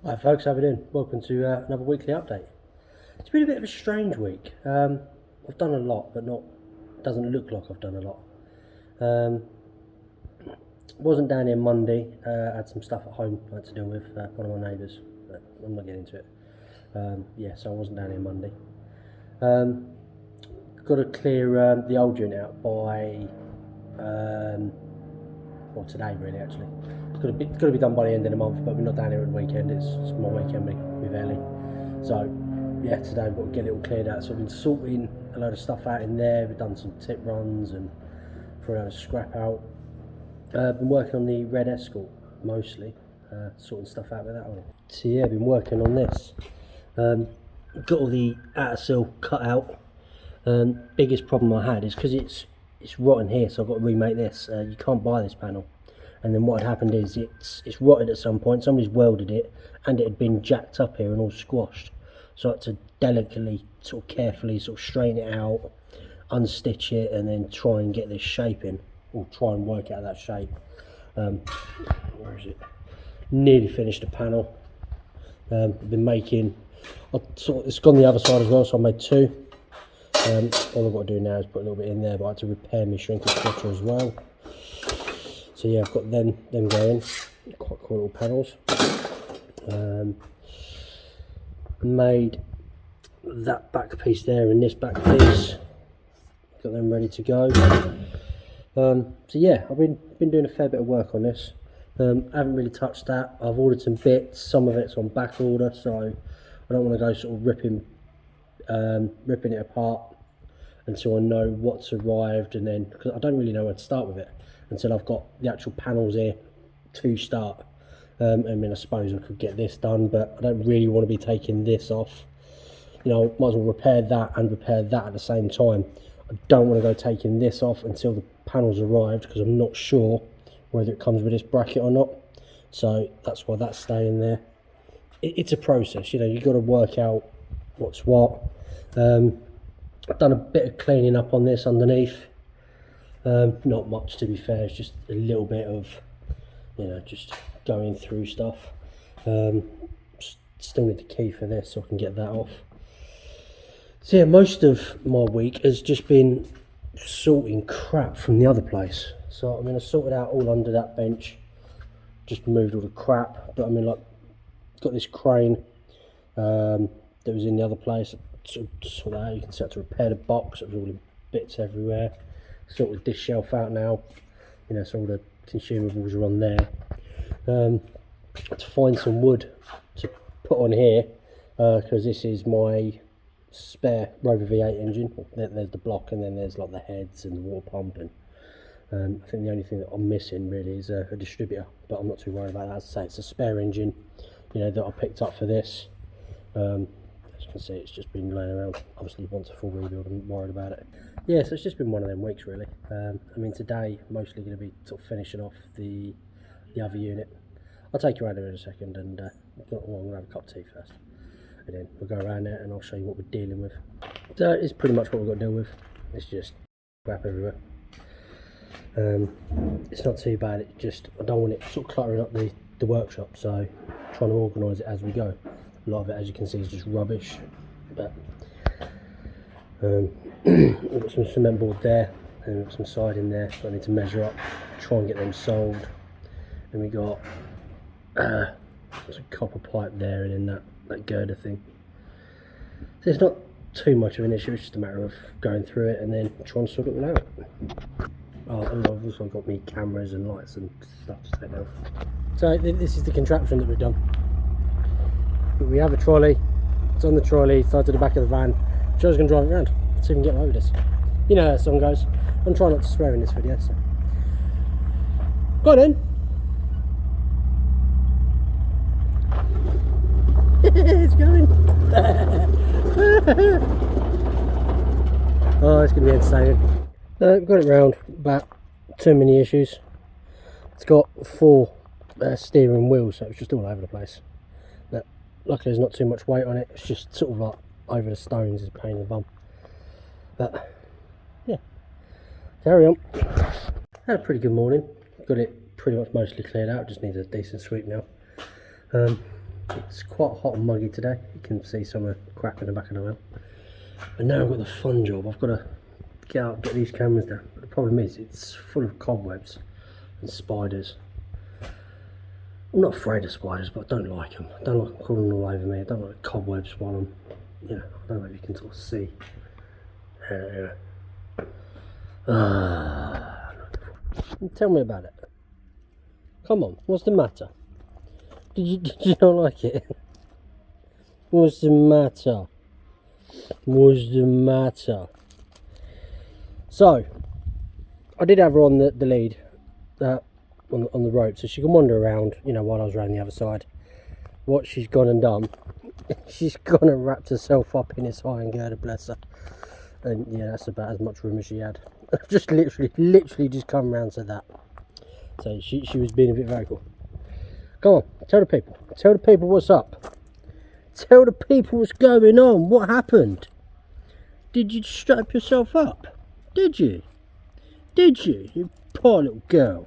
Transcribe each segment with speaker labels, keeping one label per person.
Speaker 1: Hi folks, how are we doing? Welcome to another weekly update. It's been a bit of a strange week. I've done a lot, but doesn't look like I've done a lot. Wasn't down here Monday. Had some stuff at home I had to deal with one of my neighbours, but I'm not getting into it. Yeah, so I wasn't down here Monday. Got to clear the old unit out by well, today really actually. It's got to be done by the end of the month, but we're not down here at the weekend. It's my weekend with Ellie. So yeah, today we've got to get it all cleared out. So I've been sorting a load of stuff out in there. We've done some tip runs and threw a load of scrap out. Been working on the red Escort mostly, sorting stuff out with that one. So yeah, been working on this. Got all the outer sill cut out. Biggest problem I had is because it's rotten here, so I've got to remake this. You can't buy this panel. And then what had happened is it's rotted at some point. Somebody's welded it, and it had been jacked up here and all squashed. So I had to delicately, sort of carefully, sort of straighten it out, unstitch it, and then try and get this shape in, or try and work out that shape. Where is it? Nearly finished the panel. I've been making. It's gone the other side as well, so I made two. All I've got to do now is put a little bit in there, but I had to repair my shrinkage cutter as well. So yeah, I've got them going. Quite cool little panels. Made that back piece there and this back piece. Got them ready to go. So yeah, I've been doing a fair bit of work on this. Haven't really touched that. I've ordered some bits. Some of it's on back order, so I don't want to go sort of ripping it apart until I know what's arrived, and then because I don't really know where to start with it until I've got the actual panels here to start. I mean, I suppose I could get this done, but I don't really want to be taking this off. You know, might as well repair that and repair that at the same time. I don't want to go taking this off until the panels arrived, because I'm not sure whether it comes with this bracket or not. So that's why that's staying there. It's a process, you know, you've got to work out what's what. I've done a bit of cleaning up on this underneath. Not much, to be fair. It's just a little bit of, you know, just going through stuff. Still need the key for this so I can get that off. So yeah, most of my week has just been sorting crap from the other place. So I mean, I sorted out all under that bench, just moved all the crap. But I mean, like, got this crane that was in the other place. Sort that out. You can start to repair the box. It was all in bits everywhere. Sorted this shelf out now. You know, so all the consumables are on there. To find some wood to put on here, because this is my spare Rover V8 engine. There's the block, and then there's like the heads and the water pump, and I think the only thing that I'm missing really is a distributor, but I'm not too worried about that. As I say, it's a spare engine, you know, that I picked up for this. As you can see, it's just been laying around. Obviously, once a full rebuild, I'm worried about it. Yeah, so it's just been one of them weeks really. I mean, today mostly going to be sort of finishing off the other unit. I'll take you around there in a second, and well, I'm going to have a cup of tea first, and then we'll go around there and I'll show you what we're dealing with. So it's pretty much what we've got to deal with. It's just crap everywhere. It's not too bad. It just, I don't want it sort of cluttering up the workshop, so trying to organise it as we go. A lot of it, as you can see, is just rubbish. But we've got some cement board there, and we've got some siding there, so I need to measure up, try and get them sold. And we got there's a copper pipe there, and then that girder thing. So it's not too much of an issue. It's just a matter of going through it and then trying to sort it all out. Oh, and I've also got me cameras and lights and stuff to take down. So this is the contraption that we've done. But we have a trolley. It's on the trolley, tied to the back of the van. Joe's going to drive it around, see if we can get over this. You know how that song goes. I'm trying not to swear in this video, so. Go on then. It's going. Oh, it's going to be entertaining. We've got it round, but too many issues. It's got 4 steering wheels, so it's just all over the place. But luckily there's not too much weight on it. It's just sort of like over the stones, is a pain in the bum. But yeah, carry on. Had a pretty good morning. Got it pretty much mostly cleared out. Just needs a decent sweep now. It's quite hot and muggy today. You can see some of the crap in the back of the wheel. But now I've got the fun job. I've got to get out and get these cameras down. But the problem is it's full of cobwebs and spiders. I'm not afraid of spiders, but I don't like them. I don't like them crawling all over me. I don't like cobwebs while I'm, you know, I don't know if you can sort of see. Tell me about it. Come on, what's the matter? Did you not like it? What's the matter? What's the matter? So, I did have her on the lead, on the rope, so she can wander around, you know, while I was around the other side. What she's gone and done, she's gone and wrapped herself up in this iron girder, bless her. And yeah, that's about as much room as she had. Just literally just come round to that. So she was being a bit vocal. Come on, tell the people what's up. Tell the people what's going on. What happened? Did you strap yourself up? Did you? Did you? You poor little girl.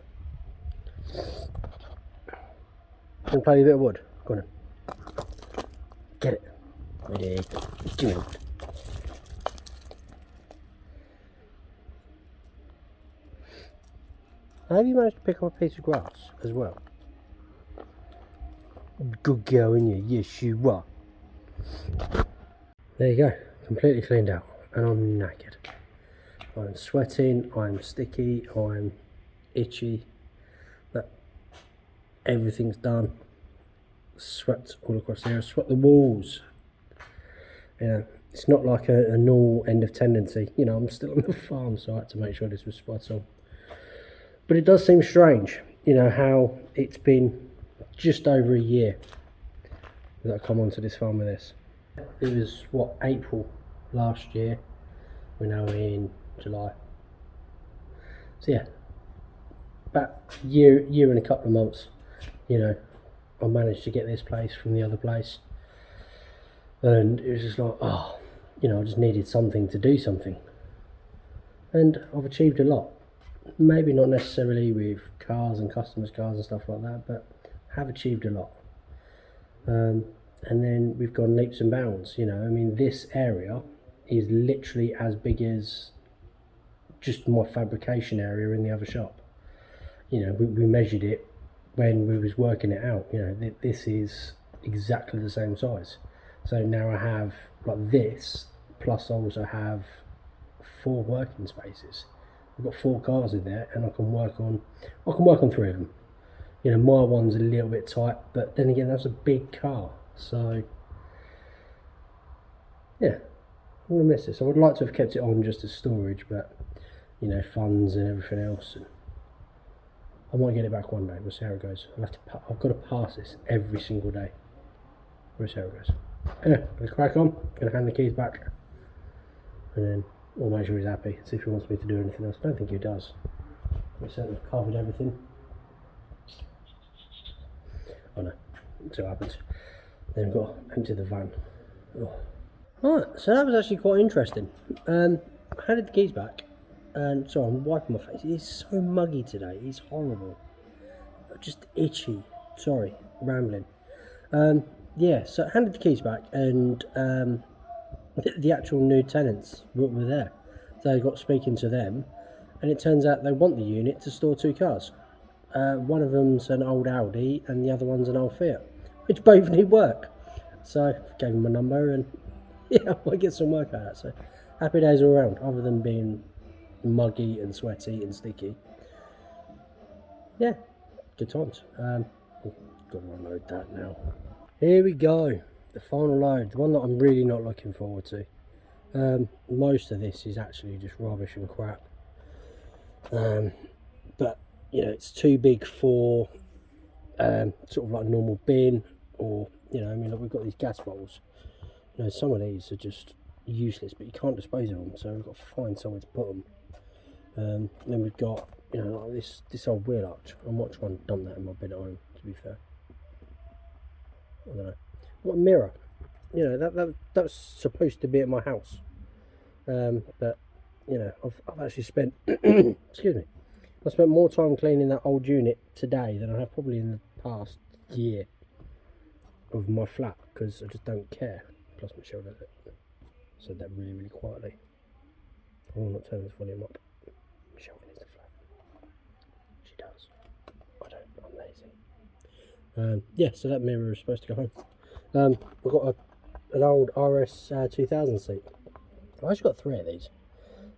Speaker 1: Can you play a bit of wood? Go on then. Get it. Ready. Give me it. Have you managed to pick up a piece of grass as well? Good girl, in you. Yes, you are. There you go. Completely cleaned out. And I'm knackered. I'm sweating. I'm sticky. I'm itchy. But everything's done. Swept all across there. Swept the walls. You know, it's not like a normal end of tendency. You know, I'm still on the farm, so I had to make sure this was spot on. But it does seem strange, you know, how it's been just over a year that I come onto this farm with this. It was, what, April last year. We're now in July. So yeah, about a year and a couple of months, you know, I managed to get this place from the other place. And it was just like, oh, you know, I just needed something to do something. And I've achieved a lot. Maybe not necessarily with cars and customers' cars and stuff like that, but have achieved a lot. And then we've gone leaps and bounds, you know. I mean, this area is literally as big as just my fabrication area in the other shop. You know, we measured it when we was working it out. You know, this is exactly the same size. So now I have like this, plus I also have 4 working spaces. I've got 4 cars in there, and I can work on 3 of them. You know, my one's a little bit tight, but then again, that's a big car. So yeah, I'm gonna miss this. I would like to have kept it on just as storage, but you know, funds and everything else. And I might get it back one day. We'll see how it goes. I've got to pass this every single day. We'll see how it goes. Anyway, let's crack on. Gonna hand the keys back, and then we'll make sure he's happy. See if he wants me to do anything else. I don't think he does. We certainly covered everything. Oh no, let's see what happens. Then we've got to empty the van. Oh. Right, so that was actually quite interesting. I handed the keys back, and so I'm wiping my face. It's so muggy today. It's horrible. Just itchy. Sorry, rambling. Yeah, so I handed the keys back, and the actual new tenants were there. So I got speaking to them, and it turns out they want the unit to store 2 cars. One of them's an old Audi, and the other one's an old Fiat, which both need work. So I gave them my number, and yeah, I might get some work out of that. So happy days all around, other than being muggy and sweaty and sticky. Yeah, good times. I've got to unload that now. Here we go, the final load, the one that I'm really not looking forward to. Most of this is actually just rubbish and crap. But you know, it's too big for sort of like a normal bin, or you know, I mean, like, we've got these gas bottles. You know, some of these are just useless, but you can't dispose of them, so we've got to find somewhere to put them. Then we've got, you know, like this old wheel arch. I might try and dump that in my bin at home, to be fair. I don't know. What a mirror. You know, that was supposed to be at my house. But you know, I've actually spent excuse me. I spent more time cleaning that old unit today than I have probably in the past year. of my flat because I just don't care. Plus Michelle does it. Said that really, really quietly. I will not turn this volume up. Michelle needs the flat. She does. I don't. I'm lazy. Yeah, so that mirror is supposed to go home. I've got an old RS 2000 seat. I've actually got 3 of these.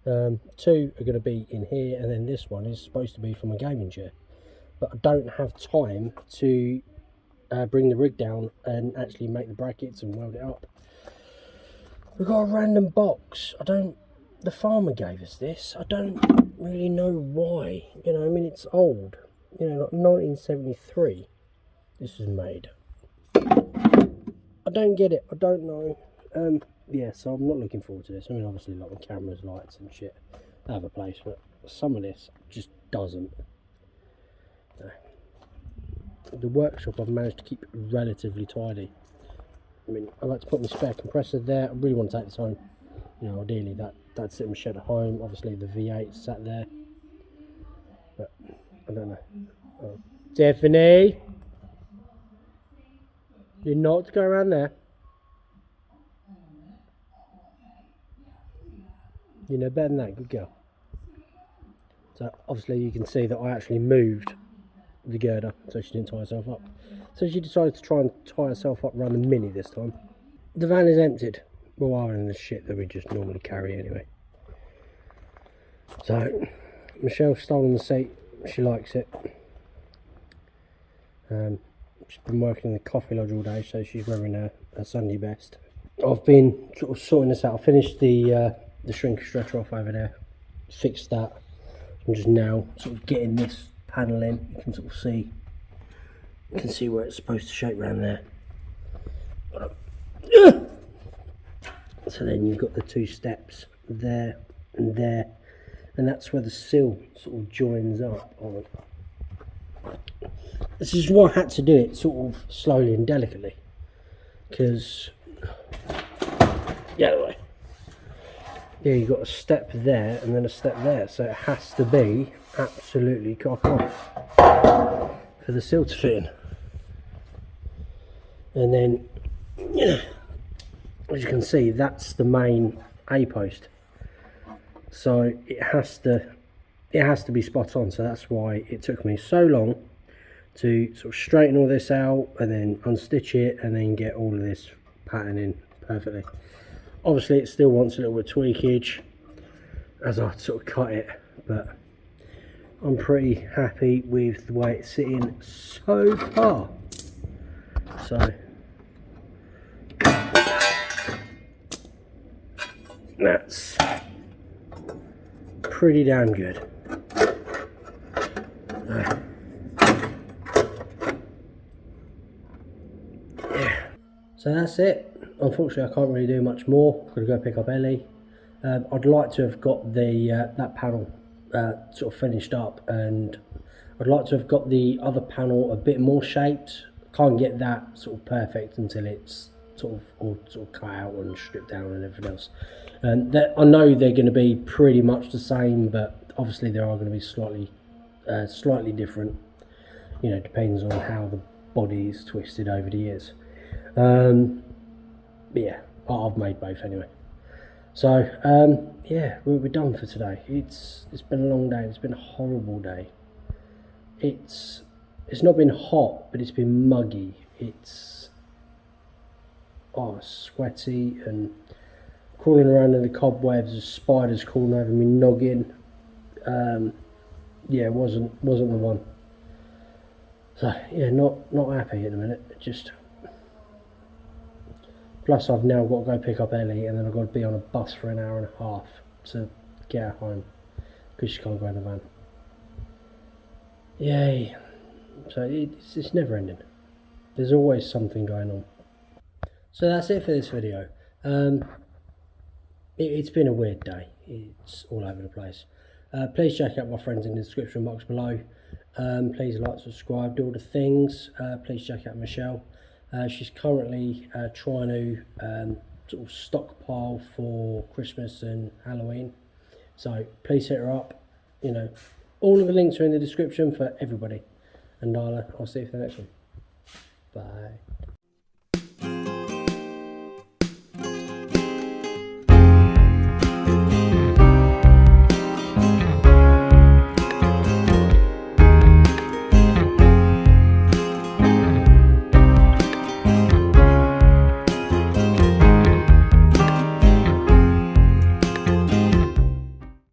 Speaker 1: 2 are going to be in here, and then this one is supposed to be for my gaming chair. But I don't have time to bring the rig down and actually make the brackets and weld it up. We've got a random box. The farmer gave us this. I don't really know why. You know, I mean, it's old. You know, like 1973 this was made. I don't get it. I don't know. Yeah, so I'm not looking forward to this. I mean, obviously, like the cameras, lights and shit, they have a place, but some of this just doesn't. The workshop I've managed to keep relatively tidy. I mean, I like to put my spare compressor there. I really want to take this home. You know, ideally that'd sit in my shed at home. Obviously the V8 sat there, but I don't know. Oh. Tiffany, you're not to go around there. You know better than that, good girl. So obviously you can see that I actually moved the girder so she didn't tie herself up. So she decided to try and tie herself up around the Mini this time. The van is emptied. Well, other than the shit that we just normally carry anyway. So Michelle's stolen the seat. She likes it. She's been working in the coffee lodge all day, so she's wearing her Sunday best. I've been sort of sorting this out. I finished the shrink stretcher off over there, fixed that. I'm just now sort of getting this panel in. You can sort of see, where it's supposed to shape around there. So then you've got the 2 steps there, and that's where the sill sort of joins up on. This is why I had to do it sort of slowly and delicately, because the other way. Yeah, you've got a step there and then a step there, so it has to be absolutely cock on for the sill to fit in. And then, you know, as you can see, that's the main A post, so it has to be spot on. So that's why it took me so long to sort of straighten all this out and then unstitch it and then get all of this pattern in perfectly. Obviously it still wants a little bit of tweakage as I sort of cut it, but I'm pretty happy with the way it's sitting so far. So that's pretty damn good. Yeah. So that's it. Unfortunately, I can't really do much more. Got to go pick up Ellie. I'd like to have got the that panel sort of finished up, and I'd like to have got the other panel a bit more shaped. Can't get that sort of perfect until it's sort of all sort of cut out and stripped down and everything else. I know they're going to be pretty much the same, but obviously they are going to be slightly different. You know, depends on how the body is twisted over the years. But yeah, I've made both anyway. So yeah, we're done for today. It's been a long day. It's been a horrible day. It's not been hot, but it's been muggy. It's sweaty and crawling around in the cobwebs. There's spiders crawling over me noggin. Yeah, it wasn't the one. So yeah, not happy at the minute. Just plus I've now got to go pick up Ellie, and then I've got to be on a bus for an hour and a half to get her home because she can't go in the van. Yay! So it's never ending. There's always something going on. So that's it for this video. It's been a weird day. It's all over the place. Please check out my friends in the description box below. Please like, subscribe, do all the things. Please check out Michelle. She's currently trying to sort of stockpile for Christmas and Halloween. So please hit her up. You know, all of the links are in the description for everybody. And I'll see you for the next one. Bye.